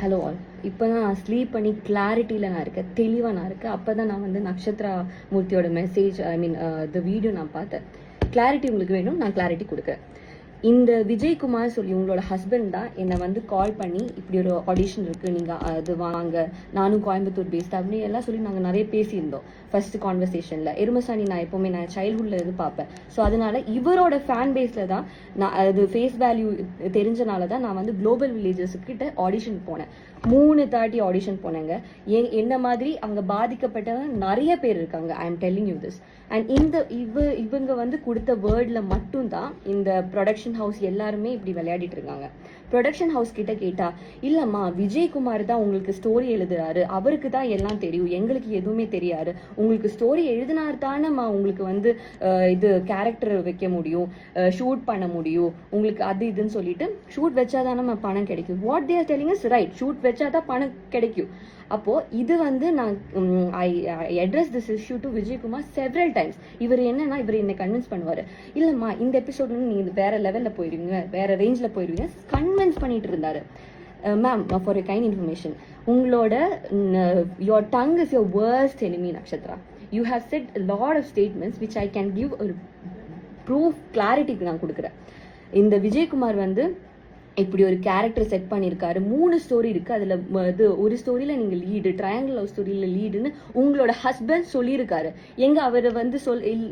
Hello all. இப்போ தான் நான் ஸ்லீப் பண்ணி கிளாரிட்டியில் நான் இருக்கேன், தெளிவாக நான் இருக்கேன். அப்போ தான் நான் வந்து நக்ஷத்ரா மூர்த்தியோட மெசேஜ், த வீடியோ நான் பார்த்தேன். கிளாரிட்டி உங்களுக்கு வேணும், நான் கிளாரிட்டி கொடுக்குறேன். இந்த விஜயகுமார் சொல்லி உங்களோட ஹஸ்பண்ட் தான் என்னை வந்து கால் பண்ணி இப்படி ஒரு ஆடிஷன் இருக்குது, நீங்கள் அது வாங்க, நானும் கோயம்புத்தூர் பேஸ்ட் அப்படின்னு எல்லாம் சொல்லி நாங்கள் நிறைய பேசியிருந்தோம் ஃபர்ஸ்ட் கான்வர்சேஷனில். எருமசாணி நான் எப்போவுமே நான் சைல்ட்ஹுட்டில் இது பார்ப்பேன். ஸோ அதனால இவரோட ஃபேன் பேஸில் தான் நான் அது ஃபேஸ் வேல்யூ தெரிஞ்சனால தான் நான் வந்து குளோபல் வில்லேஜஸ்கிட்ட ஆடிஷன் போனேன். 3:30 ஆடிஷன் போனேங்க. என்ன மாதிரி அவங்க பாதிக்கப்பட்டவங்க நிறைய பேர் இருக்காங்க. I am telling you this. And இவங்க வந்து கொடுத்த வேர்டில் மட்டும்தான் இந்த ப்ரொடக்ஷன் ஹவுஸ் எல்லாருமே இப்படி விளையாடிட்டு இருக்காங்க. ப்ரொடக்ஷன் ஹவுஸ் கிட்ட கேட்டா, இல்லம்மா விஜயகுமார் தான் உங்களுக்கு ஸ்டோரி எழுதுறாரு, அவருக்கு தான் எல்லாம் தெரியும், எங்களுக்கு எதுவுமே தெரியாது. உங்களுக்கு ஸ்டோரி எழுதினார் தானேம்மா உங்களுக்கு வந்து இது கேரக்டர் வைக்க முடியும், ஷூட் பண்ண முடியும், உங்களுக்கு அது இதுன்னு சொல்லிட்டு ஷூட் வச்சாதானம்மா பணம் கிடைக்கும். What they are telling is right. Shoot வச்சாதான் பணம் கிடைக்கும். அப்போ இது வந்து நான் I address this issue to Vijayakumar several times. இவர் என்னன்னா, இவர் என்னை கன்வின்ஸ் பண்ணுவார், இல்லைம்மா இந்த எபிசோட்ல நீங்க வேற லெவலில் போயிடுவீங்க, வேற ரேஞ்சில் போயிடுவீங்க, கன்வின்ஸ் பண்ணிட்டு இருந்தாரு. Ma'am, for a kind information, உங்களோட your tongue is your worst enemy Nakshatra. You have said lot of statements which I can give ஒரு ப்ரூஃப், கிளாரிட்டிக்கு நான் கொடுக்குறேன். இந்த விஜயகுமார் வந்து இப்படி ஒரு கேரக்டர் செட் பண்ணியிருக்காரு. 3 ஸ்டோரி இருக்கு. அதுல இது ஒரு ஸ்டோரியில நீங்க லீடு, ட்ரையாங்கிள் லவ் ஸ்டோரியில லீடுன்னு உங்களோட ஹஸ்பண்ட் சொல்லியிருக்காரு. எங்க அவரை வந்து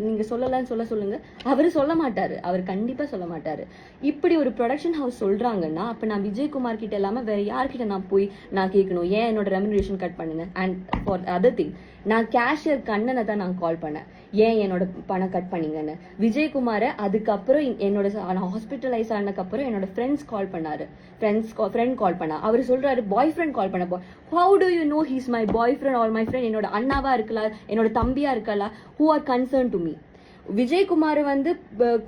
நீங்க சொல்லலாம்னு சொல்லுங்க, அவரு சொல்ல மாட்டாரு, அவர் கண்டிப்பா சொல்ல மாட்டாரு. இப்படி ஒரு ப்ரொடக்ஷன் ஹவுஸ் சொல்றாங்கன்னா அப்ப நான் விஜயகுமார் கிட்ட இல்லாம வேற யார்கிட்ட நான் போய் நான் கேட்கணும், ஏன் என்னோட ரெமினரேஷன் கட் பண்ணுங்க. அண்ட் ஃபார் அதர் திங், நான் கேஷியர் கண்ணனை தான் நான் கால் பண்ணேன், ஏன் என்னோட பணம் கட் பண்ணீங்கன்னு. விஜயகுமாரை அதுக்கப்புறம் என்னோட ஹாஸ்பிட்டலைஸ் ஆனதுக்கப்புறம் என்னோட ஃப்ரெண்ட்ஸ் கால் பண்ணாரு, ஃப்ரெண்ட் கால் பண்ணா. அவர் சொல்றாரு பாய் ஃப்ரெண்ட் கால் பண்ண. How to you know he's my boy friend R my friend? என்னோட அண்ணாவா இருக்கலாம், என்னோட தம்பியா இருக்கலாம், who are concern to me. Vijayakumar வந்து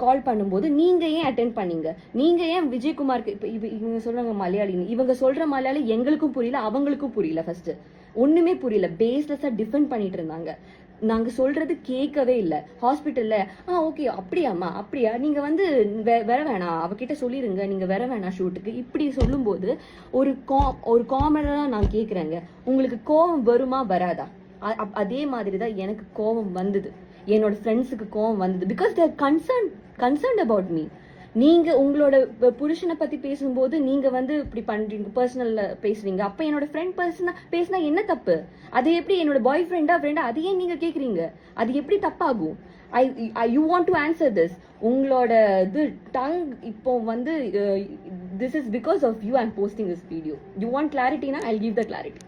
கால் பண்ணும்போது நீங்க ஏன் அட்டென்ட் பண்ணீங்க, நீங்க ஏன் விஜயகுமாருக்கு இவங்க சொல்றாங்க மலையாளின்னு, இவங்க சொல்ற மலையாளி எங்களுக்கும் புரியல, அவங்களுக்கும் புரியல. ஃபர்ஸ்ட் ஒண்ணுமே புரியல, பேஸ்லெஸ்ஸா டிஃபெண்ட் பண்ணிட்டு இருந்தாங்க. நாங்க சொல்றது கேட்கவே இல்லை. ஹாஸ்பிட்டல்ல ஓகே அப்படியாம்மா, அப்படியா, நீங்க வந்து வர வேணாம், அவகிட்ட சொல்லிருங்க, நீங்க வர வேணாம் ஷூட்டுக்கு, இப்படி சொல்லும் போது ஒரு காமெடா நான் கேக்குறேங்க, உங்களுக்கு கோபம் வருமா வராதா? அதே மாதிரிதான் எனக்கு கோபம் வந்தது, என்னோட ஃப்ரெண்ட்ஸுக்கு கோவம் வந்தது. Because they're concerned about me. நீங்க உங்களோட புருஷனை பத்தி பேசும்போது நீங்க வந்து இப்படி பண்றீங்க, பர்சனல்ல பேசுறீங்க. அப்ப என்னோட ஃப்ரெண்ட் பர்சனா பேசினா என்ன தப்பு? அது எப்படி என்னோட பாய் ஃப்ரெண்டா அது ஏன் நீங்க கேக்குறீங்க? அது எப்படி தப்பாகும்? You want to answer this. உங்களோட இது டங் இப்போ வந்து this is because of you I'm posting this video. You want கிளாரிட்டினா I give the clarity.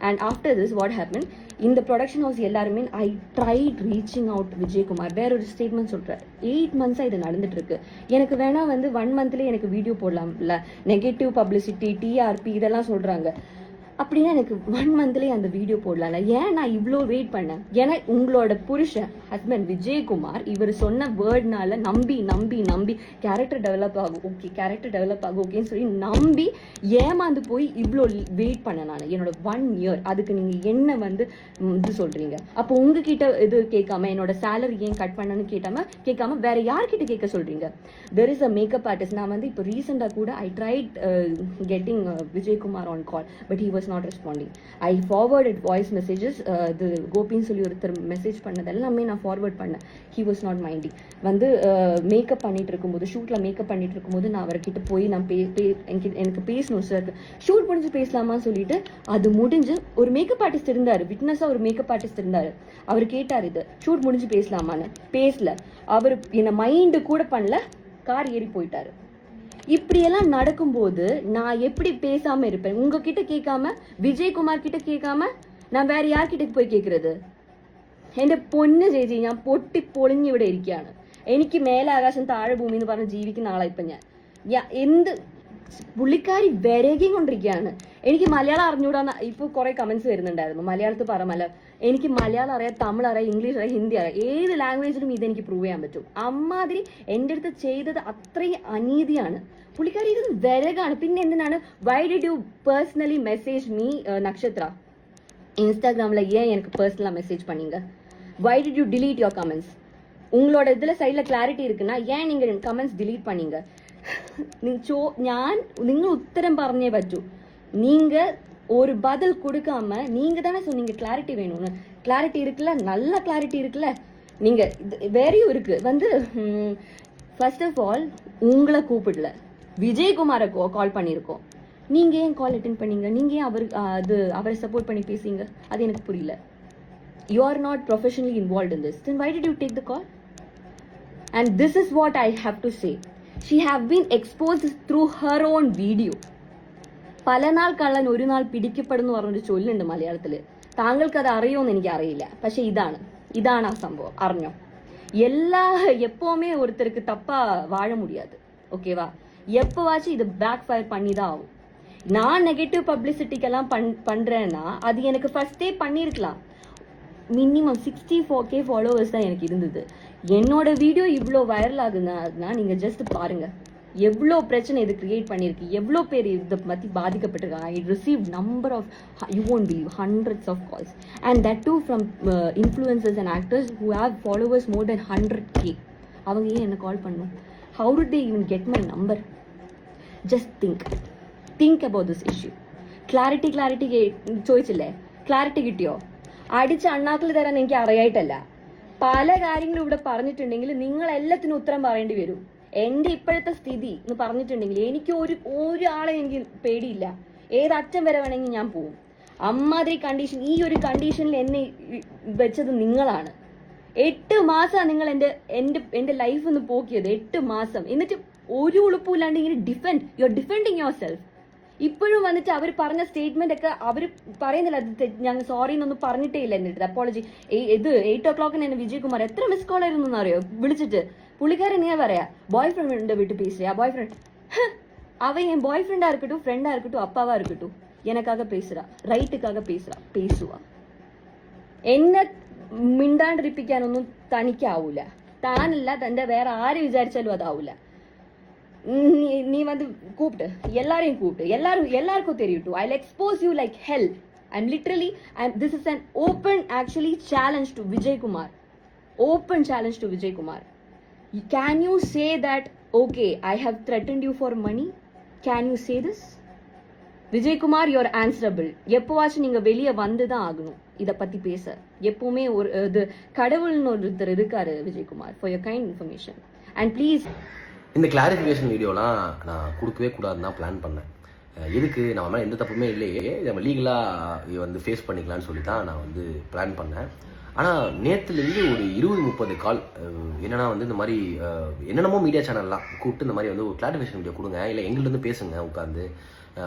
And after this what happened, இந்த ப்ரொடக்ஷன் ஹவுஸ் எல்லாருமே I tried reaching out Vijayakumar. வேற ஒரு statement சொல்றாரு, 8 months இது நடந்துட்டு இருக்கு, எனக்கு வேணா வந்து 1 monthல எனக்கு வீடியோ போடலாம்ல, நெகட்டிவ் பப்ளிசிட்டி, டிஆர்பி இதெல்லாம் சொல்றாங்க. அப்படின்னா எனக்கு 1 monthலயே அந்த வீடியோ போடலாம்ல, ஏன் நான் இவ்வளோ வெயிட் பண்ணேன்? ஏன்னா உங்களோட புருஷன் ஹஸ்பண்ட் விஜயகுமார் இவர் சொன்ன வேர்ட்னால நம்பி நம்பி நம்பி கேரக்டர் டெவலப் ஆகும், ஓகே கேரக்டர் டெவலப் ஆகும் ஓகேன்னு சொல்லி நம்பி ஏமாந்து போய் இவ்வளோ வெயிட் பண்ண நான் என்னோட 1 year. அதுக்கு நீங்க என்ன வந்து இது சொல்றீங்க? அப்போ உங்ககிட்ட இது கேட்காம என்னோட சேலரி ஏன் கட் பண்ணனு கேட்காம வேற யார்கிட்ட கேட்க சொல்றீங்க? There is a makeup artist. நான் வந்து இப்போ ரீசெண்டா கூட I tried getting Vijayakumar on call, but he was not responding. I forwarded voice messages. The கோபின்னு சொல்லி ஒருத்தர் மெசேஜ் பண்ணது எல்லாமே நான் ஃபார்வர்ட் பண்ணேன். he was not minding. வந்து மேக்கப் பண்ணிட்டு இருக்கும்போது, ஷூட்ல மேக்கப் பண்ணிட்டு இருக்கும்போது நான் அவர்கிட்ட போய் நான் எனக்கு பேசணும் சார், ஷூட் முடிஞ்சு பேசலாமான்னு சொல்லிட்டு, அது முடிஞ்சு ஒரு மேக்கப் ஆர்டிஸ்ட் இருந்தாரு, விட்னஸா ஒரு மேக்கப் ஆர்டிஸ்ட் இருந்தாரு. அவர் கேட்டார் இது ஷூட் முடிஞ்சு பேசலாமான்னு, பேசல. அவர் என்ன மைண்டு கூட பண்ணல, கார் ஏறி போயிட்டாரு. இப்படியெல்லாம் நடக்கும்போது நான் எப்படி பேசாம இருப்பேன்? உங்ககிட்ட கேட்காம, விஜயகுமார் கிட்ட கேட்காம நான் வேற யார்கிட்ட പോയി കേൾക്കുന്നത്? എന്റെ പൊന്ന് ചേച്ചി, ഞാൻ പൊട്ടി പൊളിഞ്ഞ് ഇവിടെ ഇരിക്കുകയാണ്. എനിക്ക് മേലാകാശം താഴെ ഭൂമി എന്ന് പറഞ്ഞ് ജീവിക്കുന്ന ആളാ ഇപ്പൊ ഞാൻ. എന്ത് പുള്ളിക്കാരി വിരകിയും കൊണ്ടിരിക്കുകയാണ്. എനിക്ക് മലയാളം അറിഞ്ഞൂടാന്ന് ഇപ്പൊ കുറെ കമന്റ്സ് വരുന്നുണ്ടായിരുന്നു. മലയാളത്തിൽ പറ എനിക്ക് മലയാളം അറിയാം, തമിഴ് അറിയാം, ഇംഗ്ലീഷ് അറിയാം, ഹിന്ദി അറിയാം, ഏത് ലാംഗ്വേജിലും ഇതെനിക്ക് പ്രൂവ് ചെയ്യാൻ പറ്റും. അമ്മാതിരി എൻ്റെ അടുത്ത് ചെയ്തത് അത്രയും അനീതിയാണ്. പുള്ളിക്കാരി ഇത് വിരകാണ്. പിന്നെ എന്തിനാണ് why did you personally message me Nakshatra? இன்ஸ்டாகிராம்ல ஏன் எனக்கு பர்சனலா மெசேஜ் பண்ணீங்க? why did you delete your comments? உங்களோட இதுல சைட்ல கிளாரிட்டி இருக்குன்னா ஏன் நீங்க கமெண்ட்ஸ் delete பண்ணீங்க? നിങ്ങൾ ഉത്തരം പറഞ്ഞേ പറ്റൂ. நீங்கள் ஒரு பதில் கொடுக்காம நீங்கள் தானே சொன்னீங்க கிளாரிட்டி வேணும்னு. கிளாரிட்டி இருக்குல்ல, நல்ல கிளாரிட்டி இருக்குல்ல. நீங்கள் வேறையும் இருக்கு வந்து ஃபர்ஸ்ட் ஆஃப் ஆல் உங்களை கூப்பிடல, விஜயகுமாரை கால் பண்ணியிருக்கோம். நீங்கள் ஏன் கால் அட்டென்ட் பண்ணீங்க? நீங்கள் ஏன் அவரை சப்போர்ட் பண்ணி பேசுங்க? அது எனக்கு புரியல. You are not professionally involved in this. Then why did you take the call? And this is what I have to say. She have been exposed through her own video. പല നാൾ കള്ളൻ ഒരു നാൾ പിടിക്കപ്പെടുന്നു പറഞ്ഞൊരു ചൊല്ലുണ്ട് മലയാളത്തിൽ. താങ്കൾക്ക് അത് അറിയുമെന്ന് എനിക്ക് അറിയില്ല. പക്ഷെ ഇതാണ് ആ സംഭവം. അറിഞ്ഞോ? எப்பவுமே ஒருத்தருக்கு தப்பா வாழ முடியாது. ஓகேவா? எப்பவாச்சும் இது பேக் ஃபயர் பண்ணி தான் ஆகும். நான் நெகட்டிவ் பப்ளிசிட்டிக்கெல்லாம் பண்றேன்னா அது எனக்கு ஃபர்ஸ்டே பண்ணியிருக்கலாம். மினிமம் 64K ஃபாலோவர்ஸ் தான் எனக்கு இருந்தது. என்னோட வீடியோ இவ்வளோ வைரல் ஆகுதுன்னா நீங்கள் ஜஸ்ட் பாருங்க எவ்வளோ பிரச்சனை இது கிரியேட் பண்ணியிருக்கு, எவ்வளோ பேர் இதை பற்றி பாதிக்கப்பட்டிருக்காங்க. I receive number of, you won't believe, hundreds of calls, and that too from influencers and actors who have followers more than 100K. அவங்க ஏன் என்ன கால் பண்ணும்? How did they even get my number? Just think about this issue. Clarity ചോദിച്ചില്ലേ? Clarity കിട്ടിയോ? അടിച്ച് അണ്ണാക്കിൽ തരാൻ എനിക്ക് അറിയായിട്ടല്ല. പല കാര്യങ്ങളും ഇവിടെ പറഞ്ഞിട്ടുണ്ടെങ്കിൽ നിങ്ങൾ എല്ലാത്തിനും ഉത്തരം പറയേണ്ടി വരും. എൻ്റെ ഇപ്പോഴത്തെ സ്ഥിതി എന്ന് പറഞ്ഞിട്ടുണ്ടെങ്കിൽ എനിക്ക് ഒരാളെ എനിക്ക് പേടിയില്ല. ഏതറ്റം വരെ വേണമെങ്കിൽ ഞാൻ പോവും. അമ്മാതിരി കണ്ടീഷൻ, ഈ ഒരു കണ്ടീഷനിൽ എന്നെ വെച്ചത് നിങ്ങളാണ്. 8 മാസമാണ് നിങ്ങൾ എൻ്റെ ലൈഫ് ഒന്ന് പോക്കിയത്. 8 മാസം. എന്നിട്ട് ഒരു ഉളുപ്പില്ലാണ്ട് ഇങ്ങനെ you are defending your self. ഇപ്പോഴും വന്നിട്ട് അവർ പറഞ്ഞ സ്റ്റേറ്റ്മെന്റ് ഒക്കെ അവർ പറയുന്നില്ല, ഞങ്ങൾ സോറി എന്നൊന്നും പറഞ്ഞിട്ടേ ഇല്ല. എന്നിട്ട് അപ്പോളജി 8 o'clock എന്നെ വിജയകുമാർ എത്ര മിസ് കോൾ ആയിരുന്നു എന്നറിയോ വിളിച്ചിട്ട്. പുള്ളിക്കാരൻ നീ പറയാ பாய் ஃப்ரெண்ட் விட்டு பேசுறியா? பாய் ஃப்ரெண்ட் அவன் என் பாய் ஃப்ரெண்டா இருக்கட்டும், ஃப்ரெண்டா இருக்கட்டும், அப்பாவா இருக்கட்டும், எனக்காக பேசுறா, ரைட்டுக்காக பேசுவா. എന്നെ മിണ്ടാണ്ടിരിപ്പിക്കാനൊന്നും തനിക്കാവൂല. താനല്ല, തന്റെ വേറെ ആര് വിചാരിച്ചാലും അതാവൂല. நீ வந்து கூப்பிட்டு எல்லாருக்கும் தெரியட்டும். I'll expose you like hell. I'm literally, and this is an open actually challenge to Vijay Kumar. Open challenge to Vijay Kumar. Can you say that, okay, I have threatened you for money? Can you say this? Vijay Kumar, you're answerable. எப்பவாச்சும் நீங்க வெளியே வந்து தான் ஆகணும் இதை பத்தி பேச. எப்பவுமே ஒரு கடவுள்னு ஒருத்தர் இருக்காரு Vijayakumar. For your kind information. And please, இந்த கிளாரிஃபிகேஷன் வீடியோலாம் நான் கொடுக்கவே கூடாதுன்னு தான் பிளான் பண்ணேன். எதுக்கு, நம்ம மேலே எந்த தப்புமே இல்லையே, நம்ம லீகலாக வந்து ஃபேஸ் பண்ணிக்கலான்னு சொல்லி தான் நான் வந்து பிளான் பண்ணேன். ஆனால் நேற்றுலேருந்து ஒரு 20-30 கால் என்னென்னா வந்து இந்த மாதிரி என்னென்னமோ மீடியா சேனல்லாம் கூப்பிட்டு இந்த மாதிரி வந்து ஒரு கிளாரிஃபிகேஷன் வீடியோ கொடுங்க, இல்லை எங்கள்கிட்ட பேசுங்க, உட்காந்து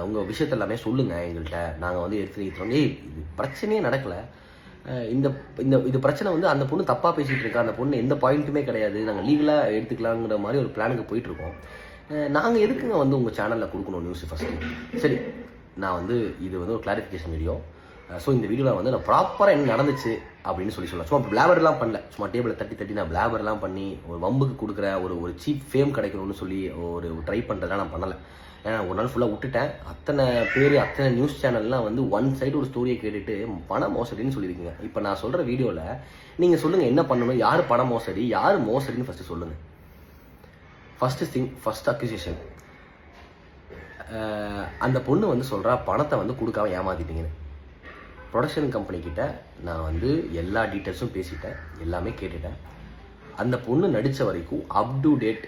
உங்கள் விஷயத்த எல்லாமே சொல்லுங்கள் எங்கள்கிட்ட, நாங்கள் வந்து எடுத்துக்கிறோம். இது பிரச்சனையே நடக்கலை. இது பிரச்சனை வந்து அந்த பொண்ணு தப்பாக பேசிகிட்டு இருக்கா, அந்த பொண்ணு எந்த பாயிண்ட்டுமே கிடையாது, நாங்கள் லீகலாக எடுத்துக்கலாங்கிற மாதிரி ஒரு பிளானுக்கு போயிட்டுருக்கோம். நாங்கள் எதுக்குங்க வந்து உங்கள் சேனலில் கொடுக்கணும் நியூஸ் ஃபஸ்ட்டு? சரி, நான் வந்து இது வந்து ஒரு கிளாரிஃபிகேஷன் வீடியோ. ஸோ இந்த வீடியோவில் வந்து நான் ப்ராப்பராக என்ன நடந்துச்சு அப்படின்னு சொல்லலாம். சும்மா பிளாபர்லாம் பண்ணல, சும்மா டேபிளை தட்டி நான் பிளாபர்லாம் பண்ணி ஒரு வம்புக்கு கொடுக்குற ஒரு சீப் ஃபேம் கிடைக்கணும்னு சொல்லி ஒரு ட்ரை பண்ணுறதெல்லாம் நான் பண்ணலை. ஏன்னா ஒரு நாள் ஃபுல்லாக விட்டுட்டேன். அத்தனை நியூஸ் சேனல்லாம் வந்து ஒன் சைடு ஒரு ஸ்டோரியை கேட்டுட்டு பண மோசடின்னு சொல்லியிருக்கீங்க. இப்போ நான் சொல்கிற வீடியோவில் நீங்கள் சொல்லுங்கள் என்ன பண்ணணும், யார் பண மோசடி, யார் மோசடின்னு ஃபஸ்ட்டு சொல்லுங்கள். ஃபர்ஸ்ட் அக்யூசேஷன், அந்த பொண்ணு வந்து சொல்கிறா பணத்தை வந்து கொடுக்காம ஏமாத்திட்டீங்கன்னு. ப்ரொடக்ஷன் கம்பெனிக்கிட்ட நான் வந்து எல்லா டீட்டெயில்ஸும் பேசிட்டேன், எல்லாமே கேட்டுட்டேன். அந்த பொண்ணு நடித்த வரைக்கும் அப் டு டேட்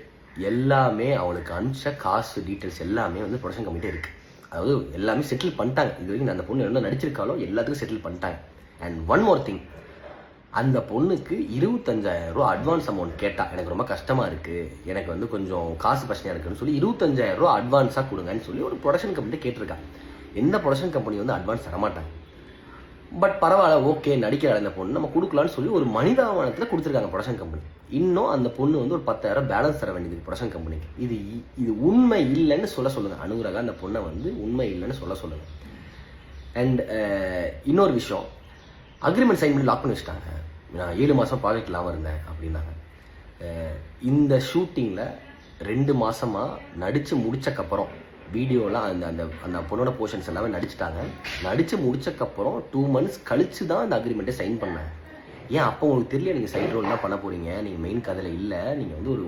எல்லாமே அவளுக்கு அனுப்பிச்ச காசு டீட்டெயில்ஸ் எல்லாமே வந்து ப்ரொடக்ஷன் கம்பெனிட்டே இருக்குது. அதாவது எல்லாமே செட்டில் பண்ணிட்டாங்க. இது வரைக்கும் அந்த பொண்ணு என்ன நடிச்சிருக்காலோ எல்லாத்துக்கும் செட்டில் பண்ணிட்டாங்க. அண்ட் ஒன் மோர் திங், அந்த பொண்ணுக்கு 25,000 ரூபா அட்வான்ஸ் அமௌண்ட் கேட்டால் எனக்கு ரொம்ப கஷ்டமாக இருக்குது, எனக்கு வந்து கொஞ்சம் காசு பிரச்சனையாக இருக்குன்னு சொல்லி 25,000 ரூபா அட்வான்ஸாக கொடுங்கன்னு சொல்லி ஒரு ப்ரொடக்ஷன் கம்பெனி கேட்டிருக்காங்க. எந்த ப்ரொடக்ஷன் கம்பெனி வந்து அட்வான்ஸ் தரமாட்டாங்க. பட் பரவாயில்ல, ஓகே நடிக்கிற அந்த பொண்ணு நம்ம கொடுக்கலான்னு சொல்லி ஒரு மனிதாபனத்தில் கொடுத்துருக்காங்க ப்ரொடக்ஷன் கம்பெனி. இன்னும் அந்த பொண்ணு வந்து ஒரு 10,000 பேலன்ஸ் தர வேண்டியது ப்ரொடக்ஷன் கம்பெனிக்கு. இது உண்மை இல்லைன்னு சொல்லுங்கள். அனுராகா அந்த பொண்ணை வந்து உண்மை இல்லைன்னு சொல்லுங்கள். அண்ட் இன்னொரு விஷயம், அக்ரிமெண்ட் சைன் பண்ணி லாக் பண்ணி வச்சுட்டாங்க. நான் 7 மாதம் ப்ராஜெக்ட் இல்லாமல் இருந்தேன் அப்படின்னாங்க. இந்த ஷூட்டிங்கில் 2 மாதமாக நடித்து முடிச்சக்கப்புறம் வீடியோலாம் அந்த பொண்ணோட போர்ஷன்ஸ் எல்லாமே நடிச்சிட்டாங்க. நடித்து முடிச்சக்கப்புறம் 2 months கழிச்சு தான் அந்த அக்ரிமெண்ட்டை சைன் பண்ணேன். ஏன் அப்போ உங்களுக்கு தெரியல நீங்கள் சைட் ரோல் தான் பண்ண போகிறீங்க, நீங்கள் மெயின் கதையில் இல்லை, நீங்கள் வந்து ஒரு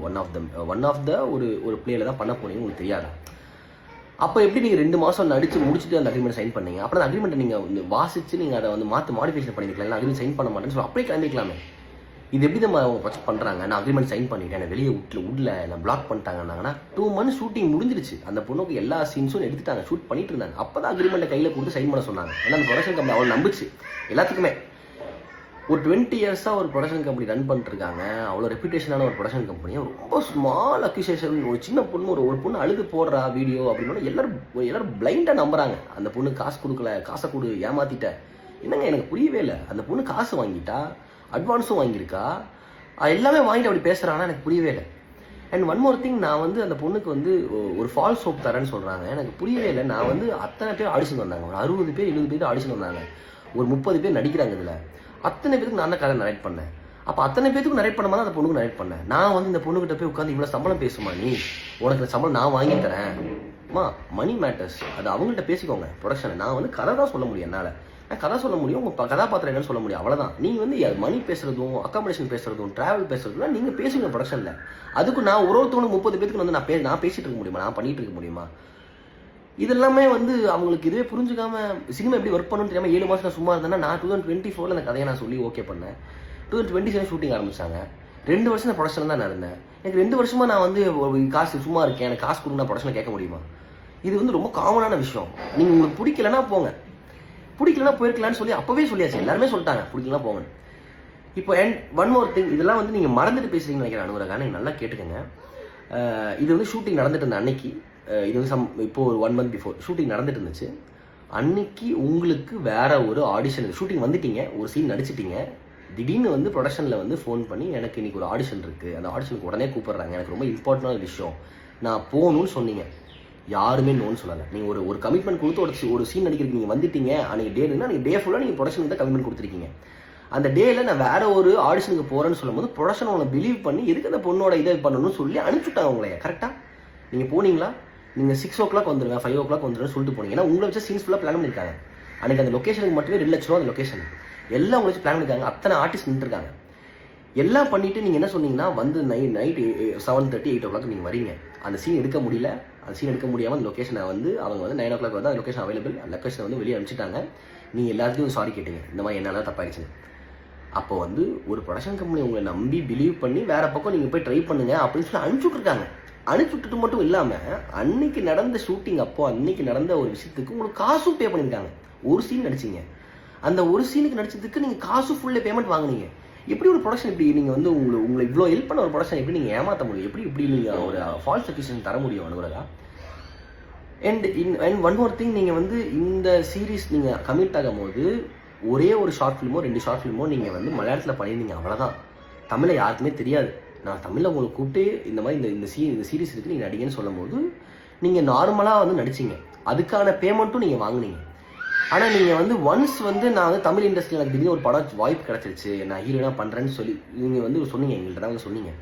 ஒன் ஆஃப் த ஒரு பிளேயில் தான் பண்ண போகிறீங்க, உங்களுக்கு தெரியாதா? அப்போ எப்படி நீங்கள் 2 மாதம் நடிச்சு முடிச்சுட்டு அந்த அக்ரிமெண்ட் சைன் பண்ணீங்க? அப்புறம் அந்த அக்ரிமெண்ட்டை நீங்கள் வாசிச்சு நீங்கள் அதை வந்து மாடிஃபிகேஷன் பண்ணிக்கலாம், அக்ரிமெண்ட் சைன் பண்ண மாட்டேன்னு சொல்லி அப்படியே கிளம்பிக்கலாமே. இது எப்படி நம்ம அவங்க ப்ரொஜெக்ட் பண்ணுறாங்க? நான் அக்ரிமெண்ட் சைன் பண்ணிட்டேன், என்னை வெளியே விடல, நான் பிளாக் பண்ணிட்டாங்கன்னா 2 months ஷூட்டிங் முடிஞ்சிருச்சு. அந்த பொண்ணுக்கு எல்லா சீன்ஸும் எடுத்துட்டாங்க, ஷூட் பண்ணிட்டு இருந்தாங்க. அப்போ தான் அக்ரிமெண்ட்டை கையில் கொடுத்து சைன் பண்ண சொன்னாங்க. ஏன்னா அந்த ப்ரொடக்ஷன் கம்பெனி அவ்வளோ நம்பிச்சு எல்லாத்துக்குமே. ஒரு 20 years-ஆ ஒரு ப்ரொடக்ஷன் கம்பெனி ரன் பண்ணிட்டு இருக்காங்க. அவ்வளோ ரெப்யூட்டேஷனான ஒரு ப்ரொடக்ஷன் கம்பெனி. ரொம்ப ஸ்மால் அக்யூசேஷன், ஒரு சின்ன பொண்ணு ஒரு பொண்ணு அழுது போடுறா வீடியோ அப்படின்னு எல்லாரும் பிளைண்டாக நம்புறாங்க. அந்த பொண்ணு காசு கொடுக்கல, காசை கொடு, ஏமாத்திட்ட. என்னங்க எனக்கு புரியவே இல்லை. அந்த பொண்ணு காசு வாங்கிட்டா, அட்வான்ஸும் வாங்கியிருக்கா, எல்லாமே வாங்கிட்டு அப்படி பேசுகிறாங்கன்னா எனக்கு புரியவே இல்லை. அண்ட் ஒன் மோர் திங், நான் வந்து அந்த பொண்ணுக்கு வந்து ஒரு ஃபால்ஸ் ஹோப் தரேன்னு சொல்கிறாங்க. எனக்கு புரியவே இல்லை. நான் வந்து அத்தனை பேர் ஆடிஷன் வந்தாங்க, ஒரு 60 பேர் 70 பேர் ஆடிஷன் வந்தாங்க, ஒரு 30 பேர் நடிக்கிறாங்க. இதில் அத்தனை பேருக்கு நான் தான் கதை நரேட் பண்ணேன். அப்போ அத்தனை பேருக்கு நரேட் பண்ண மாதிரி அந்த பொண்ணுக்கு நரேட் பண்ணேன். நான் வந்து இந்த பொண்ணுகிட்ட போய் உட்காந்து இவ்வளோ சம்பளம் பேசுமா, நீ உனக்கு சம்பளம் நான் வாங்கி தரேன், மணி மேட்டர்ஸ், அது அவங்கள்ட்ட பேசிக்கோங்க ப்ரொடக்ஷன். நான் வந்து கதை தான் சொல்ல முடியும், என்னால் நான் கதை சொல்ல முடியும், உங்கள் கதாபாத்திரம் என்னன்னு சொல்ல முடியும், அவ்வளோதான். நீங்கள் வந்து மணி பேசுறதும் அக்காமடேஷன் பேசுறதும் ட்ராவல் பேசுறதும் நீங்கள் பேசுங்க ப்ரொடக்ஷனில். அதுக்கு நான் ஒருத்தவனுக்கு 30 பேருக்கு வந்து நான் பேசிட்டு இருக்க முடியுமா, நான் பண்ணிட்டு இருக்க முடியுமா? இதெல்லாமே வந்து அவங்களுக்கு இதுவே புரிஞ்சுக்காம சினிமா எப்படி ஒர்க் பண்ணணும்னு தெரியாமல் 7 மாதம் நான் சும்மா இருந்தேன்னா, நான் 2024 அந்த கதையை நான் சொல்லி ஓகே பண்ணேன். 2027 ஷூட்டிங் ஆரம்பிச்சாங்க. 2 வருஷம் நான் ப்ரொடக்ஷன் தான் இருந்தேன். எனக்கு 2 வருஷமா நான் வந்து காசு சும்மா இருக்கேன், எனக்கு காசு கொடுங்க, நான் ப்ரொடக்ஷன் கேட்க முடியுமா? இது வந்து ரொம்ப காமனான விஷயம். நீங்கள் உங்களுக்கு பிடிக்கலன்னா போங்க, பிடிக்கலன்னா போயிருக்கலான்னு சொல்லி அப்பவே சொல்லியாச்சு, எல்லாருமே சொல்லிட்டாங்க பிடிக்கலாம் போங்க. இப்போ அண்ட் ஒன் மோர் திங், இதெல்லாம் வந்து நீங்கள் மறந்துட்டு பேசுறீங்கன்னு நினைக்கிறேன் அனுராகா, நீங்கள் நல்லா கேட்டுக்கங்க. இது வந்து ஷூட்டிங் நடந்துட்டு இருந்த அன்னைக்கு, இது வந்து இப்போ ஒரு 1 month பிஃபோர் ஷூட்டிங் நடந்துட்டு இருந்துச்சு. அன்னைக்கு உங்களுக்கு வேற ஒரு ஆடிஷன், ஷூட்டிங் வந்துட்டீங்க, ஒரு சீன் நடிச்சிட்டீங்க. திடீர்னு வந்து ப்ரொடக்ஷனில் வந்து ஃபோன் பண்ணி, எனக்கு இன்னைக்கு ஒரு ஆடிஷன் இருக்குது, அந்த ஆடிஷனுக்கு உடனே கூப்பிடுறாங்க, எனக்கு ரொம்ப இம்பார்ட்டண்டான விஷயம், நான் போகணும்னு சொன்னீங்க. யாருமே நோன்னு சொல்லலை. நீங்கள் ஒரு கமிட்மெண்ட் கொடுத்து ஒரு சீன் நடிக்கிறதுக்கு நீங்கள் வந்துட்டீங்க. அன்றைக்கி டேனா நீங்கள் டே ஃபுல்லாக நீங்கள் ப்ரொடக்ஷனுக்கு தான் கமிட்மெண்ட் கொடுத்துருக்கீங்க. அந்த டேயில் நான் வேற ஒரு ஆடிஷனுக்கு போகிறேன்னு சொல்லும்போது ப்ரொடக்ஷன் உங்களை பிலீவ் பண்ணி எதுக்கு அந்த பொண்ணோட இதை பண்ணணும்னு சொல்லி அனுப்பிச்சுட்டாங்க உங்களைய. கரெக்டாக நீங்கள் போனீங்களா? நீங்கள் 6 o'clock வந்துருங்க, 5 o'clock வந்துருன்னு சொல்லிட்டு போனீங்க. ஏன்னா உங்களை வச்சு சீன்ஸ் ஃபுல்லாக பிளான் பண்ணியிருக்காங்க. அன்றைக்கி அந்த லொக்கேஷனுக்கு மட்டுமே 2 லட்ச ரூபா அந்த லொக்கேஷன், எல்லாம் உங்களை வச்சு பிளான் பண்ணியிருக்காங்க. அத்தனை ஆர்டிஸ்ட் நின்றுருக்காங்க. எல்லாம் பண்ணிவிட்டு நீங்கள் என்ன சொன்னீங்கன்னா, வந்து நைட் 7:30 8 o'clock நீங்கள் வரீங்க. அந்த சீன் எடுக்க முடியல. அந்த சீன் எடுக்க முடியாமல் அந்த லொக்கேஷனை வந்து அவங்க வந்து 9 o'clock வந்து அந்த லொக்கேஷன் அவைலபிள், அந்த லொக்கேஷனை வந்து வெளியே அனுப்பிச்சிட்டாங்க. நீங்கள் எல்லாத்தையும் சாரி கேட்டீங்க, இந்த மாதிரி என்னால் தப்பாயிடுச்சுன்னு. அப்போ வந்து ஒரு ப்ரொடக்ஷன் கம்பெனி உங்களை நம்பி பிலீவ் பண்ணி வேற பக்கம் நீங்கள் போய் ட்ரை பண்ணுங்க அப்படின்னு சொல்லி அனுப்பிச்சுட்ருக்காங்க. அனுப்பிச்சுட்டு மட்டும் இல்லாமல் அன்னைக்கு நடந்த ஷூட்டிங் அப்போ அன்னைக்கு நடந்த ஒரு விஷயத்துக்கு உங்களுக்கு காசும் பே பண்ணியிருக்காங்க. ஒரு சீன் நடிச்சிங்க, அந்த ஒரு சீனுக்கு நடிச்சதுக்கு நீங்கள் காசு ஃபுல்லே பேமெண்ட் வாங்கினீங்க. எப்படி ஒரு ப்ரொடக்ஷன் இப்படி நீங்கள் வந்து உங்களை இவ்வளோ ஹெல்ப் பண்ண ஒரு ப்ரொடக்ஷன் எப்படி நீங்கள் ஏமாற்ற முடியும்? இப்படி நீங்கள் ஒரு ஃபால்ஸ் அக்யூசேஷன் தர முடியும் அனுராகா? அண்ட் ஒன் மோர் திங், நீங்கள் வந்து இந்த சீரீஸ் நீங்கள் கமிட் ஆகும் போது ஒரே ஒரு ஷார்ட் ஃபிலிமோ 2 ஷார்ட் ஃபிலிமோ நீங்கள் வந்து மலையாளத்தில் பண்ணியிருந்தீங்க, அவ்வளோதான். தமிழை யாருக்குமே தெரியாது. நான் தமிழில் உங்களுக்கு கூப்பிட்டு இந்த மாதிரி இந்த சீரீஸ் இருக்குது நீங்கள் நடிகன்னு சொல்லும் போது நீங்கள் நார்மலாக வந்து நடிச்சிங்க, அதுக்கான பேமெண்ட்டும் நீங்கள் வாங்கினீங்க. ஆனால் நீங்கள் வந்து ஒன்ஸ் வந்து நான் வந்து தமிழ் இண்டஸ்ட்ரியில் எனக்கு திடீர்னு ஒரு படம் வாய்ப்பு கிடச்சிருச்சு, நான் ஹீரோனாக பண்ணுறேன்னு சொல்லி நீங்கள் வந்து சொன்னீங்க, எங்கள்கிட்ட தான் சொன்னீங்க.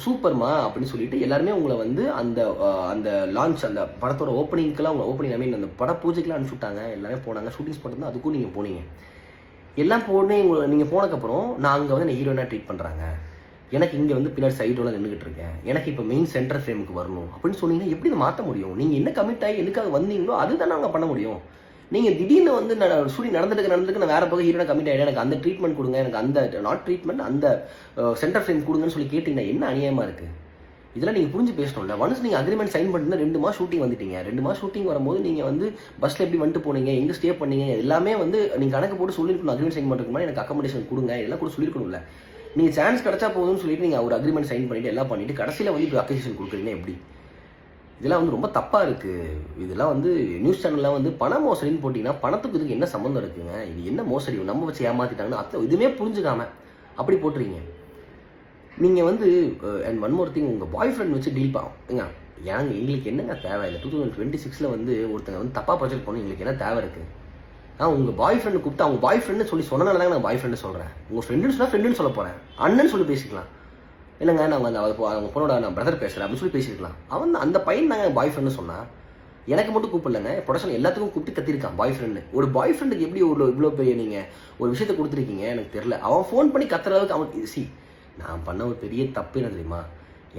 சூப்பர்மா அப்படின்னு சொல்லிட்டு எல்லாருமே உங்களை வந்து அந்த லான்ச், அந்த படத்தோட ஓப்பனிங்க்கெல்லாம் ஓப்பனிங் அந்த பட பூஜைக்கெல்லாம் அனுப்பிச்சுட்டாங்க. எல்லாமே போனாங்க, ஷூட்டிங்ஸ் போட்டிருந்தா அதுக்கும் நீங்கள் போனீங்க. எல்லாம் போனே நீங்கள் போனதுக்கப்புறம் நான் அங்கே வந்து ஹீரோனாக ட்ரீட் பண்ணுறாங்க, எனக்கு இங்கே வந்து பின்னாடி சைடோட நின்றுக்கிட்டு இருக்கேன், எனக்கு இப்போ மெயின் சென்டர் ஃப்ரேமுக்கு வரணும் அப்படின்னு சொன்னீங்கன்னா எப்படி இதை மாற்ற முடியும்? நீங்கள் என்ன கமிட் ஆகி எதுக்காக வந்தீங்களோ அதுதான் நாங்கள் பண்ண முடியும். நீங்கள் திடீர்னு வந்து ஷூட்டிங் நடந்துட்டு நான் வேற பக்கம் ஹீரோனா கமிட் ஆகிட்டேன், எனக்கு அந்த ட்ரீட்மெண்ட் கொடுங்க, எனக்கு அந்த நாட் ட்ரீட்மெண்ட் அந்த சென்டர் ஃப்ரேம் கொடுங்கன்னு சொல்லி கேட்டிங்கன்னா என்ன அநியாயமாக இருக்குது? இதெல்லாம் நீங்கள் புரிஞ்சு பேசணும்ல. ஒன்ஸ் நீங்கள் அக்ரிமெண்ட் சைன் பண்ணிட்டு 2 மாதம் ஷூட்டிங் வந்துட்டீங்க. 2 மாதம் ஷூட்டிங் வரும்போது நீங்கள் வந்து பஸ்ஸில் எப்படி வந்துட்டு போனீங்க, எங்கே ஸ்டே பண்ணீங்க, எல்லாமே வந்து நீங்கள் கணக்கு போட்டு சொல்லியிருக்கணும். அக்ரிமெண்ட் சைன் பண்ணுறதுக்கு முன்னாடி எனக்கு அக்கமடேஷன் கொடுங்க, எல்லாம் கூட சொல்லியிருக்கணும்ல. நீங்கள் சான்ஸ் கிடச்சா போதும்னு சொல்லிட்டு நீங்கள் ஒரு அக்ரிமெண்ட் சைன் பண்ணிவிட்டு எல்லாம் பண்ணிவிட்டு கடைசியில் வந்து இப்போ அக்ரிஷன் கொடுக்குறீங்கன்னா எப்படி? இதெல்லாம் வந்து ரொம்ப தப்பாக இருக்குது. இதெல்லாம் வந்து நியூஸ் சேனல்லாம் வந்து பண மோசடின்னு போட்டிங்கன்னா பணத்துக்கு இதுக்கு என்ன சம்மந்தம் இருக்குங்க? இது என்ன மோசடி, நம்ம வச்சு ஏமாற்றிட்டாங்கன்னு அத்தை இதுவுமே புரிஞ்சுக்காம அப்படி போட்டுறீங்க. நீங்கள் வந்து அண்ட் ஒன் மோர் திங், உங்கள் பாய் ஃப்ரெண்ட் வச்சு டீல் பாங்க. எங்களுக்கு என்னங்க தேவை இல்லை? 2026 வந்து ஒருத்தங்க வந்து தப்பாக ப்ரொஜெக்ட் பண்ணி எங்களுக்கு என்ன தேவை இருக்குது? நான் உங்கள் பாய் ஃப்ரெண்டு கூப்பிட்டு அவங்க பாய் ஃப்ரெண்டு சொன்னனால தாங்க நான் பாய் ஃப்ரெண்டு சொல்கிறேன். உங்கள் ஃப்ரெண்டுன்னு சொன்னால் ஃப்ரெண்டுன்னு சொல்ல போகிறேன், அண்ணன்னு சொல்லி பேசிக்கலாம். இல்லைங்க நாங்கள் அவங்க பொண்ணோட நான் பிரதர் பேசுகிறேன் அப்படின்னு சொல்லி பேசியிருக்கலாம். அவன் அந்த பையன் தாங்க பாய் ஃப்ரெண்டு சொன்னான். எனக்கு மட்டும் கூப்பிடலங்க, ப்ரொடக்ஷன் எல்லாத்துக்கும் கூப்பிட்டு கத்திருக்கான் பாய் ஃப்ரெண்டு. ஒரு பாய் ஃப்ரெண்டுக்கு எப்படி இவ்வளோ பெரிய நீங்கள் ஒரு விஷயத்தை கொடுத்துருக்கீங்க எனக்கு தெரியல. அவன் ஃபோன் பண்ணி கத்துற அளவுக்கு அவன் நான் பண்ண ஒரு பெரிய தப்பு என்ன தெரியுமா?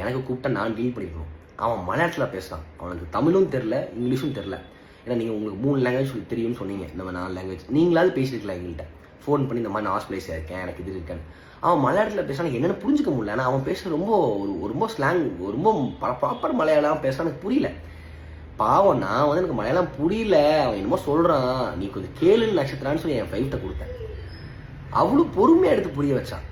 எனக்கு கூப்பிட்டா நான் டீல் பண்ணிக்கணும். அவன் மலையாளத்தில் பேசுகிறான், அவனுக்கு தமிழும் தெரில இங்கிலீஷும் தெரில. ஏன்னா நீங்கள் உங்களுக்கு 3 லாங்குவேஜ் தெரியும்னு சொன்னீங்க, நம்ம 4 லாங்குவேஜ் நீங்களாவது பேசியிருக்கலாம் எங்கள்கிட்ட ஃபோன் பண்ணி இந்த மாதிரி நான் ஹாஸ்பிட்டலைஸாக இருக்கேன் எனக்கு இது இருக்கேன். அவன் மலையாளத்தில் பேசுகிறான், எனக்கு என்னென்னு புரிஞ்சிக்க முடியல. ஆனால் அவன் பேசுகிற ரொம்ப ரொம்ப ஸ்லாங், ரொம்ப ப்ராப்பர் மலையாளம் பேசுகிறான், எனக்கு புரியல. பாவம் நான் வந்து எனக்கு மலையாளம் புரியல, அவன் என்னமோ சொல்கிறான், நீ கொஞ்சம் கேளுன்னு நட்சத்திரான்னு சொல்லி என் ஃப்ளைட்டை கொடுத்தேன். அவ்வளோ பொறுமையாக எடுத்து புரிய வச்சான்.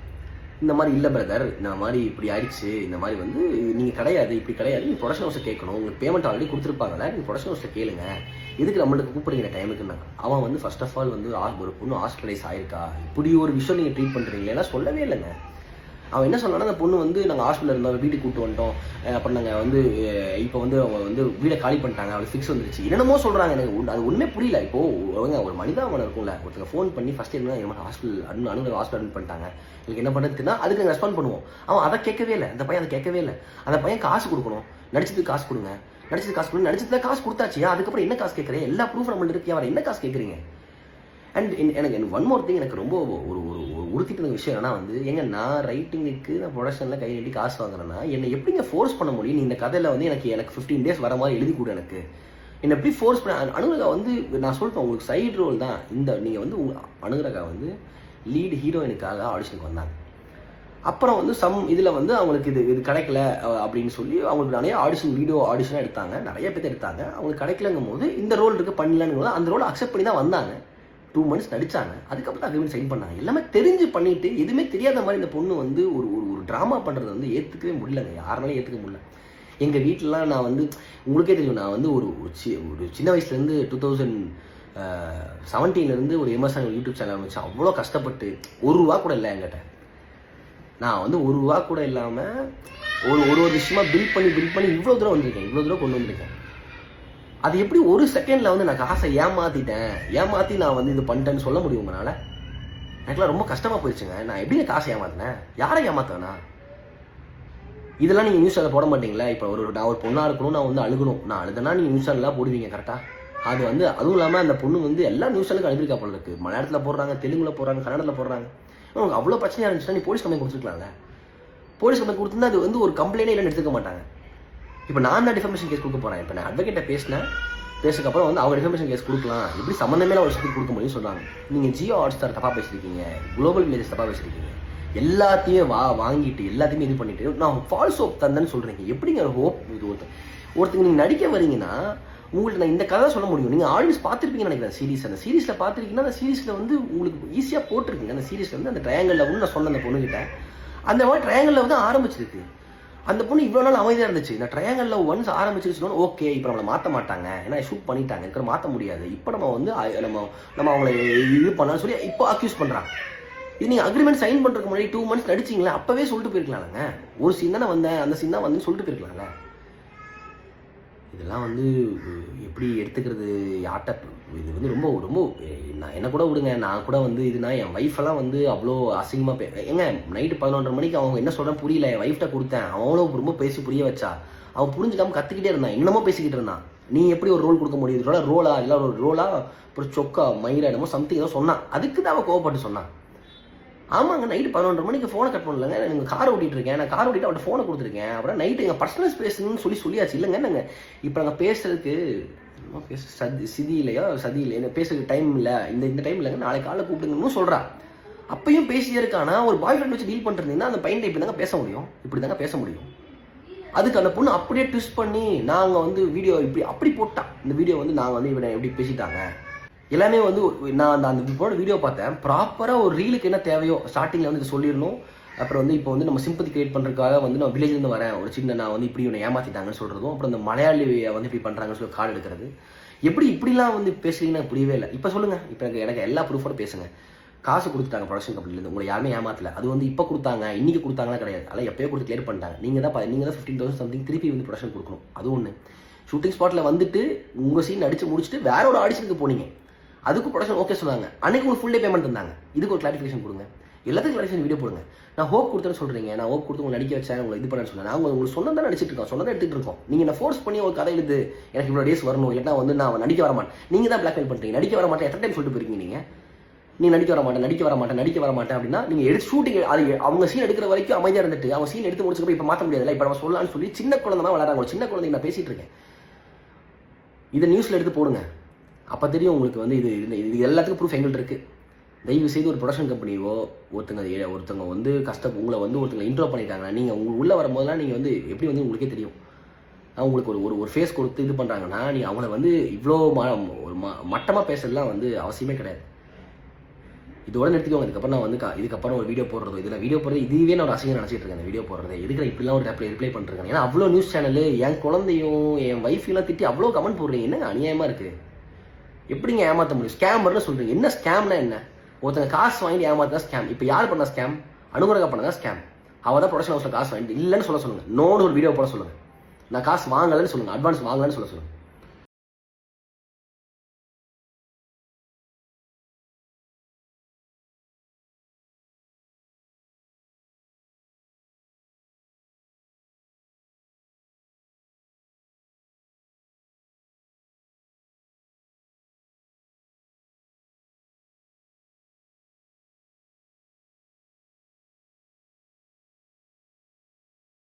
இந்த மாதிரி இல்லை பிரதர், இந்த மாதிரி இப்படி ஆயிடுச்சு, இந்த மாதிரி வந்து நீங்கள் கிடையாது, இப்படி கிடையாது, நீங்கள் ப்ரொடக்ஷன் ஹவுஸை கேட்கணும், உங்களுக்கு பேமெண்ட் ஆல்ரெடி கொடுத்துருப்பாங்கல்ல, நீங்கள் ப்ரொடக்ஷன் ஹவுஸில் கேளுங்க, எதுக்கு நம்மளுக்கு கூப்பிடுங்கிற டைமுக்குன்னா. அவன் வந்து ஃபர்ஸ்ட் ஆஃப் ஆல் வந்து ஒரு பொண்ணு ஹாஸ்பிட்டலைஸ் ஆயிருக்கா, இப்படி ஒரு விஷயம் நீங்கள் ட்ரீட் பண்ணுறீங்களா சொல்லவே இல்லைங்க. அவன் என்ன சொன்னான்னா, அந்த பொண்ணு வந்து நாங்கள் ஹாஸ்பிட்டலில் இருந்தோம், வீட்டுக்கு கூப்பிட்டு வந்துட்டோம், அப்புறம் நாங்கள் வந்து இப்போ வந்து அவங்க வந்து வீடை காலி பண்ணிட்டாங்க, அவளுக்கு ஃபிக்ஸ் வந்துருச்சு, என்னென்னமோ சொல்கிறாங்க. எனக்கு அது ஒன்றுமே புரியல. இப்போது அவங்க ஒரு மனிதாபனம் இருக்கும்ல, ஒருத்தங்க ஃபோன் பண்ணி ஃபஸ்ட்டு என்ன ஹாஸ்பிட்டல் ஹாஸ்பிட்டல் அட்மிட் பண்ணிட்டாங்க, எனக்கு என்ன பண்ணுறதுன்னா அதுக்கு நாங்கள் ரெஸ்பாண்ட் பண்ணுவோம். அவன் அதை கேட்கவே இல்லை, அந்த பையன் அதை கேட்கவே இல்லை. அந்த பையன் காசு கொடுக்கணும், நடிச்சதுக்கு காசு கொடுங்க, நடிச்சதுல காசு கொடுத்தாச்சியா, அதுக்கப்புறம் என்ன காசு கேட்குறேன், எல்லா ப்ரூஃப் நம்மள்ட்ட இருக்கு, அவர் என்ன காசு கேட்குறீங்க. அண்ட் எனக்கு ஒன் மோர் திங், எனக்கு ரொம்ப ஒரு உறுத்திட்டு விஷயம் என்னன்னா வந்து, எங்க நான் ரைட்டிங்குக்கு நான் ப்ரொடக்ஷனில் கை நீட்டி காசு வாங்குறேன்னா என்னை எப்படிங்க ஃபோர்ஸ் பண்ண முடியும். நீ இந்த கதையில் வந்து எனக்கு 15 days வர மாதிரி எழுதி கொடு, எனக்கு என்னை எப்படி ஃபோர்ஸ் பண்ண. அனுராதா வந்து நான் சொல்லிட்டேன், உங்களுக்கு சைடு ரோல் தான் இந்த, நீங்கள் வந்து அனுராதா வந்து லீடு ஹீரோயினுக்காக ஆடிஷனுக்கு வந்தாங்க. அப்புறம் வந்து இதில் வந்து அவங்களுக்கு இது கிடைக்கல அப்படின்னு சொல்லி அவங்களுக்கு நிறைய வீடியோ ஆடிஷனாக எடுத்தாங்க, நிறைய பேர் எடுத்தாங்க. அவங்களுக்கு கிடைக்கலங்கும் போது இந்த ரோல் இருக்குது பண்ணலான்னு போது அந்த ரோல் அக்செப்ட் பண்ணி தான் வந்தாங்க. 2 months நடிச்சாங்க, அதுக்கப்புறம் அக்ரிமெண்ட் சைன் பண்ணாங்க. எல்லாமே தெரிஞ்சு பண்ணிட்டு எதுவுமே தெரியாத மாதிரி இந்த பொண்ணு வந்து ஒரு ட்ராமா பண்ணுறது வந்து ஏற்றுக்கவே முடியலங்க, யாருனாலும் ஏற்றுக்க முடியல. எங்கள் வீட்டிலலாம் நான் வந்து உங்களுக்கே தெரியும், நான் வந்து ஒரு சின்ன வயசுலேருந்து 2017 ஒரு எம்எஸ்ஆன் யூடியூப் சேனல் வச்சு அவ்வளோ கஷ்டப்பட்டு ₹1 கூட இல்லை என்கிட்ட. நான் வந்து ₹1 கூட இல்லாமல் ஒரு விஷயமா பில்ட் பண்ணி இவ்வளோ தூரம் வந்திருக்கேன், இவ்வளோ தூரம் கொண்டு வந்திருக்கேன். அது எப்படி ஒரு செகண்டில் வந்து நான் காசை ஏமாற்றி நான் வந்து இது பண்ணிட்டேன்னு சொல்ல முடியும் உங்களால்? எனக்குலாம் ரொம்ப கஷ்டமாக போயிடுச்சுங்க. நான் எப்படி காசை ஏமாத்தினேன், யாரை ஏமாத்தேனா? இதெல்லாம் நீங்கள் நியூஸ் சேனல் போட மாட்டீங்களா? இப்போ நான் ஒரு பொண்ணாக இருக்கணும், நான் வந்து அழுகணும், நான் அழுதுனா நீங்கள் நியூஸ் சேனல்லாம் போடுவீங்க கரெக்டாக. அது வந்து அதுவும் இல்லாமல் அந்த பொண்ணு வந்து எல்லா நியூஸ் சேனலுக்கு அழுதுருக்கா போல இருக்குது. மலையாளத்தில் போடுறாங்க, தெலுங்குல போடுறாங்க, கன்னடத்தில் போடுறாங்க. உங்களுக்கு அவ்வளோ பிரச்சனையாக இருந்துச்சுன்னா நீ போலீஸ் கம்ப்ளைண்ட் கொடுத்துருக்கலாம்ல. போலீஸ் கம்ப்ளைண்ட் கொடுத்துருந்தா அது வந்து ஒரு கம்ப்ளைண்டே இல்லைன்னு எடுத்துக்க மாட்டாங்க. இப்போ நான் தான் டிஃபர்மேஷன் கேஸ் கொடுக்க போகிறேன். இப்போ நான் அட்வொகேட்டை பேசுக்கப்புறம் வந்து அவங்க டிஃபர்மேஷன் கேஸ் கொடுக்கலாம், இப்படி சம்மந்தமே ஒரு விஷயத்துக்கு கொடுக்க முடியும்னு சொன்னாங்க. நீங்கள் ஜியோ ஹாட்ஸ்டார் தப்பாக பேசியிருக்கீங்க, குளோபல் வில்லேஜஸ் தப்பாக பேசியிருக்கீங்க, எல்லாத்தையுமே வாங்கிட்டு எல்லாத்தையுமே இது பண்ணிட்டு நான் ஃபால்ஸ் ஹோப் தந்தேன்னு சொல்கிறீங்க. எப்படிங்க ஹோப்? இது ஒருத்தங்க நீங்கள் நடிக்க வரீங்கன்னா உங்களுக்கு நான் இந்த கதை சொல்ல முடியும். நீங்கள் ஆடியன்ஸ் பார்த்துருப்பீங்கன்னு நினைக்கிறேன் சீரிஸ். அந்த சீரிஸில் பார்த்துருக்கீங்கன்னா அந்த சீரிஸில் வந்து உங்களுக்கு ஈஸியாக போட்டிருக்கீங்க. அந்த சீரிஸில் வந்து அந்த ட்ரையாங்கலில் வந்து நான் சொன்ன அந்த பொண்ணுகிட்ட அந்த மாதிரி ட்ரையாங்கலில் வந்து ஆரம்பிச்சிருக்கு. அந்த பொண்ணு இவ்வளோ நாள் அமைதியாக இருந்துச்சு. இந்த ட்ரையாங்கலில் ஒன்ஸ் ஆரம்பிச்சிருச்சுன்னு ஓகே, இப்போ நம்மளை மாற்ற மாட்டாங்க, ஏன்னா ஷூட் பண்ணிட்டாங்க, இருக்கிற மாற்ற முடியாது, இப்போ நம்ம வந்து நம்ம அவங்கள இது பண்ணான்னு சொல்லி இப்போ அக்யூஸ் பண்ணுறாங்க. இது நீங்கள் அக்ரிமெண்ட் சைன் பண்ணுறதுக்கு முன்னாடி 2 months நடிச்சிங்களா, அப்போவே சொல்லிட்டு போயிருக்கலாம்ங்க. ஒரு சீன் தானே வந்தேன், அந்த சீன் தான் வந்து சொல்லிட்டு போயிருக்கலாம்ல. இதெல்லாம் வந்து எப்படி எடுத்துக்கிறது யார்கிட்ட? இது வந்து ரொம்ப ரொம்ப நான் என்ன கூட விடுங்க, நான் கூட வந்து இதுனா என் ஒய்ஃபெல்லாம் வந்து அவ்வளோ அசிங்கமாக எங்க நைட்டு 11:30 மணிக்கு அவங்க என்ன சொல்கிறேன் புரியல, என் ஒய்ஃப்ட்ட கொடுத்தேன், அவங்களும் ரொம்ப பேசி புரிய வச்சா, அவன் புரிஞ்சுக்காம கற்றுக்கிட்டே இருந்தான், என்னமோ பேசிக்கிட்டு இருந்தான். நீ எப்படி ஒரு ரோல் கொடுக்க முடியுது, ரோலா இல்லை ஒரு ரோலா ஒரு சொக்கா மயிலா என்னமோ சம்திங் ஏதோ சொன்னான். அதுக்கு தான் அவன் கோவப்பட்டு சொன்னான். ஆமாங்க, நைட்டு 11:30 மணிக்கு ஃபோனை கட் பண்ணலங்க, நீங்கள் கார் ஓட்டிகிட்டு இருக்கேன், நான் கார் ஓட்டிட்டு அவள்கிட்ட ஃபோனை கொடுத்துருக்கேன், அப்புறம் நைட்டு எங்கள் பர்சனல் ஸ்பேஸ்ன்னு சொல்லியாச்சு. இல்லைங்க நாங்கள் இப்போ நாங்கள் பேசுறதுக்கு சதி இல்லையா என்ன பேசுறதுக்கு டைம் இல்லை, இந்த டைம் இல்லைங்க, நாளைக்கு காலைல கூப்பிடுங்கன்னு சொல்கிறா. அப்பயும் பேசியே இருக்கானா. ஒரு பாய் ஃப்ரெண்ட் வச்சு டீல் பண்ணிருந்தீங்கன்னா அந்த பையன் இப்படி தாங்க பேச முடியும், இப்படி தாங்க பேச முடியும். அதுக்கு அந்த பொண்ணு அப்படியே ட்விஸ்ட் பண்ணி நாங்கள் வந்து வீடியோ அப்படி போட்டான். இந்த வீடியோ வந்து நாங்கள் வந்து இவனை எப்படி பேசிட்டாங்க எல்லாமே வந்து நான் அந்த வீடியோ பார்த்தேன். ப்ராப்பராக ஒரு ரீலுக்கு என்ன தேவையோ ஸ்டார்டிங்கில் வந்து சொல்லிடணும். அப்புறம் வந்து இப்போ வந்து நம்ம சிம்பத்தி கிரியேட் பண்ணுறதுக்காக வந்து நான் வில்லேஜ்லேருந்து வரேன், ஒரு சின்ன நான் வந்து இப்படி இவனை ஏமாற்றிட்டாங்கன்னு சொல்கிறதும், அப்புறம் இந்த மலையாளியை வந்து இப்படி பண்ணுறாங்கன்னு சொல்லி கார்டு எடுக்கிறது, எப்படி இப்படிலாம் வந்து பேசுறீங்கன்னா புரியவே இல்லை. இப்போ சொல்லுங்கள், இப்போ எனக்கு எல்லா ப்ரூஃபோட பேசுங்க. காசு கொடுத்துட்டாங்க ப்ரொடக்ஷன் கம்பெனிலேருந்து, உங்களை யாருமே ஏமாத்தல. அது வந்து இப்போ கொடுத்தாங்க, இன்றைக்கி கொடுத்தாங்களா கிடையாது, அதெல்லாம் எப்போயோ கொடுத்து கிளியர் பண்ணிட்டாங்க. நீங்கள் தான் 15,000 சம்திங் திருப்பி வந்து ப்ரொடக்ஷன் கொடுக்கணும். அது ஒன்று. ஷூட்டிங் ஸ்பாட்டில் வந்துட்டு உங்கள் சீன் அடித்து முடிச்சுட்டு வேற ஒரு ஆடிஷனுக்கு போனீங்க, அதுக்கு ப்ரொடக்ஷன் ஓகே சொன்னாங்க, அன்னைக்கு உங்களுக்கு ஃபுல் டே பேமெண்ட் இருந்தாங்க. இதுக்கு ஒரு கிளாரிஃபிகேஷன் கொடுங்க, எல்லாத்துக்கும் கிளாரிஃபிகேஷன் வீடியோ போடுங்க. நான் ஹோப் கொடுத்தேன்னு சொல்கிறீங்க, நான் ஹோப் கொடுத்து உங்களை நடிக்க வச்சேன், உங்களை இது பண்ணேன்னு சொன்னேன். நாங்கள் உங்களுக்கு சொன்னதான் தான் நடிச்சிட்டு இருக்கோம், சொன்னதான் எடுத்துகிட்டு இருக்கோம். நீங்கள் என்ன ஃபோர்ஸ் பண்ணி ஒரு கதை எழுது, எனக்கு இவ்வளோ டேஸ் வரணும், இல்லைனா வந்து நான் நடிக்க வர மாட்டேன், நீங்கள் தான் பிளாக்மெயில் பண்ணுறீங்க, நடிக்க வர மாட்டேன் எத்தனை டைம் சொல்லிட்டு போயிருக்கீங்க நீங்கள். நீ நடிக்க வர மாட்டேன் அப்படின்னா நீங்கள் எடுத்து ஷூட்டிங் அது அவங்க சீன் எடுக்கிற வரைக்கும் அமைதியாக இருந்துட்டு அவங்க சீன் எடுத்து முடிச்சுக்கப்போ இப்போ மாற்ற முடியாதுல்ல. இப்போ நம்ம சொல்லலாம்னு சொல்லி சின்ன குழந்தை தான் வளராங்க. ஒரு சின்ன குழந்தைங்க நான் பேசிட்டு இருக்கேன், இதை நியூஸில் எடுத்து போடுங்க, அப்போ தெரியும் உங்களுக்கு வந்து இது எல்லாத்துக்கும் ப்ரூஃப் எங்கள்கிட்ட இருக்குது. தயவு செய்து ஒரு ப்ரொடக்ஷன் கம்பெனியோ ஒருத்தங்க வந்து உங்களை வந்து ஒருத்தங்க இன்ட்ரோ பண்ணிட்டாங்கன்னா நீங்கள் உங்களுக்கு உள்ளே வரும்போதெல்லாம் நீங்கள் வந்து எப்படி வந்து உங்களுக்கே தெரியும். அவங்களுக்கு ஒரு ஃபேஸ் கொடுத்து இது பண்ணுறாங்கன்னா நீங்கள் அவங்கள வந்து இவ்வளோ மட்டமாக பேசுறதுலாம் வந்து அவசியமே கிடையாது. இதோட நிறுத்திக்கோங்க. இதுக்கப்புறம் நான் வந்து இதுக்கப்புறம் ஒரு வீடியோ போடுறதோ இதில் வீடியோ போடுறது இதுவே நான் ஒரு அசிங்கம் நினச்சிட்டு இருக்கேன். அந்த வீடியோ போடுறது எதுக்கு இப்படிலாம் ஒரு ரிப்ளை பண்ணிருக்கேன். ஏன்னா அவ்வளோ நியூஸ் சேனல் என் குழந்தையும் என் வைஃபையும் திட்டி அவ்வளோ கமெண்ட் போடுறீங்க. என்னங்க அநியாயமாக இருக்குது. எப்படிங்க ஏமாற்ற முடியும்? ஸ்கேமர்னு சொல்கிறீங்க. என்ன ஸ்கேம்னா என்ன? ஒருத்தங்க காசு வாங்கிட்டு ஏமாத்தா ஸ்கேம். இப்போ யார் பண்ணா ஸ்கேம்? அனுகிரகா பண்ணதா ஸ்கேம். அவள் தான் ப்ரொடக்ஷன் ஹவுஸில் காசு வாங்கிட்டு இல்லைன்னு சொல்ல சொல்லுங்கள். நோன்னு ஒரு வீடியோ போட சொல்லுங்கள். நான் காசு வாங்கலைன்னு சொல்லுங்கள், அட்வான்ஸ் வாங்கலன்னு சொல்ல சொல்லுங்கள்.